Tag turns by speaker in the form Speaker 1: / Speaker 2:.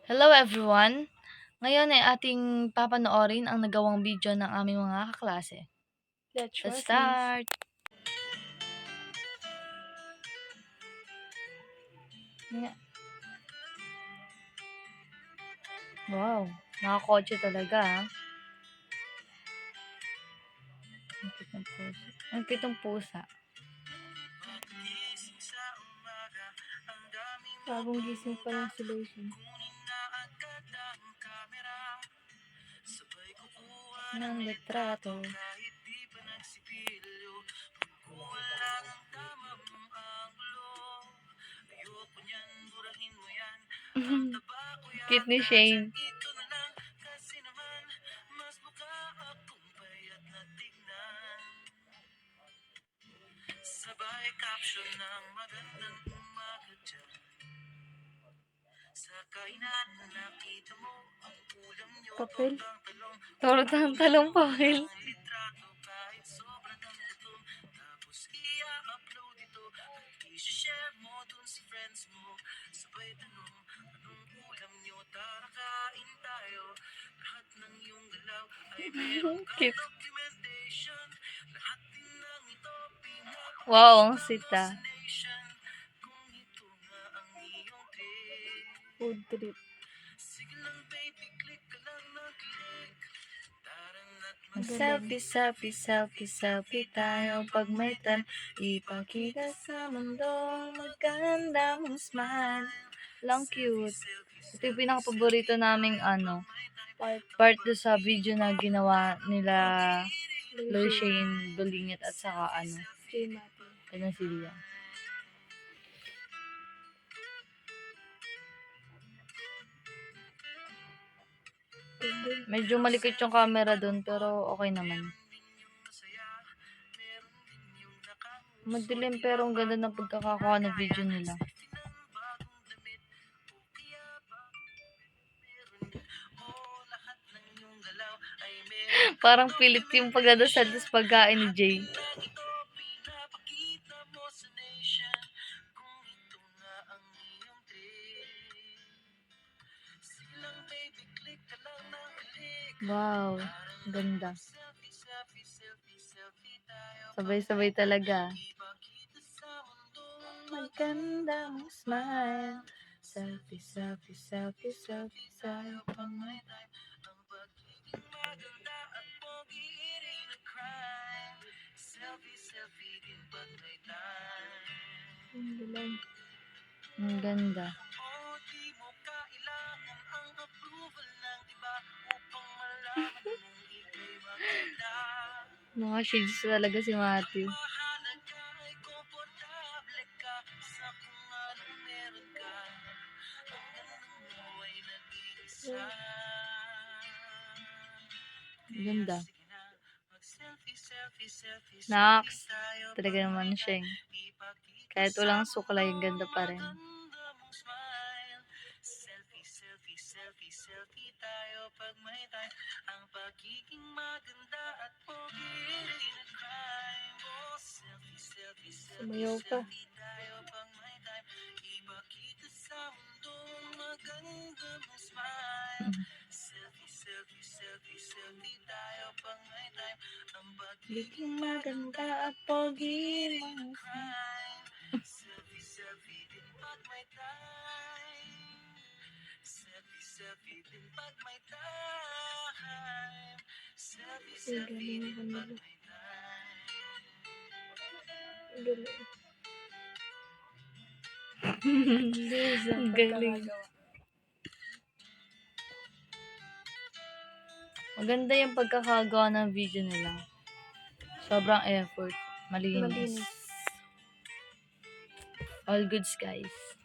Speaker 1: Hello everyone! Ngayon ay ating papanoorin ang nagawang video ng aming mga kaklase.
Speaker 2: Let's
Speaker 1: Let's
Speaker 2: watch this.
Speaker 1: start! Nga. Wow, nakakotse talaga ha. Ang cute ng pusa.
Speaker 2: Bagong gising pa lang si Lotion.
Speaker 1: Ng litrato. Cute ni Shane.
Speaker 3: Sabay caption ng magandang umaga dyan. Sa kainan nakita mo ang ulam nyo.
Speaker 2: Papel.
Speaker 1: Tortang talong pahil.
Speaker 3: Litrato kahit sobrang ang gutom. Tapos i-upload ito at i-share mo dun sa friends mo. Sabay tanong, anong ulam nyo? Tara kain tayo. Lahat ng iyong galaw ay meron kang
Speaker 1: Cute.
Speaker 3: documentation. Lahat din ng ito
Speaker 1: Wow, ang sita.
Speaker 3: kung ito nga ang iyong trip.
Speaker 2: Food trip.
Speaker 3: Sige lang baby, click ka lang ng click. Tara na't
Speaker 1: Selfie, selfie, selfie, selfie tayo pag may time. Ipakita sa mundo maganda mong smile. Lang cute. Ito yung pinaka-paborito naming part do sa video na ginawa nila Loy Shane Dolingit at saka
Speaker 2: Jay Mati.
Speaker 1: Silya. Medyo malikot yung camera dun pero okay naman. Madilim pero ang ganda ng pagkakakuha ng video nila. Parang pilit yung pagdadasal sa pagkain ni Jay. Wow, ganda. Sabay-sabay talaga. Maganda mong smile. Selfie, selfie, selfie, selfie tayo pang may time. Ang pagiging maganda at pogi rin ang crime. Selfie, selfie din pag may time. Ang ganda. O di mo kailangan ang approval ng iba upang malaman mong ika'y maganda. Mga shades talaga si Matthew. Mahalaga ay komportable ka sa kung anong meron ka. Ang ganda mo ay nag-iisa. Ganda.
Speaker 3: Sige na, mag-selfie, selfie, selfie,
Speaker 1: Nax,
Speaker 3: selfie tayo
Speaker 1: talaga
Speaker 3: pag
Speaker 1: naman
Speaker 3: may
Speaker 1: siya.
Speaker 3: time. Ipakita
Speaker 1: Kahit
Speaker 3: sa
Speaker 1: walang suklay, ganda pa rin.
Speaker 3: maganda mong smile. Selfie, selfie, selfie, selfie tayo pag may time. Ang pagiging maganda at pogi rin ang crime. Oh, selfie, selfie, selfie,
Speaker 2: Sumayaw pa.
Speaker 3: selfie tayo pag may time. Ipakita sa mundo ang maganda mong smile. Selfie, selfie, selfie, selfie tayo pag may time. Ang pagiging maganda at pogi rin ang crime. Selfie, selfie din pag may time. Selfie, selfie din pag may time. Selfie, selfie din pag may time.
Speaker 2: Galing.
Speaker 1: Ang galing. Maganda yung pagkakagawa ng video nila. Sobrang effort. Malinis.
Speaker 2: Malinis.
Speaker 1: All goods guys.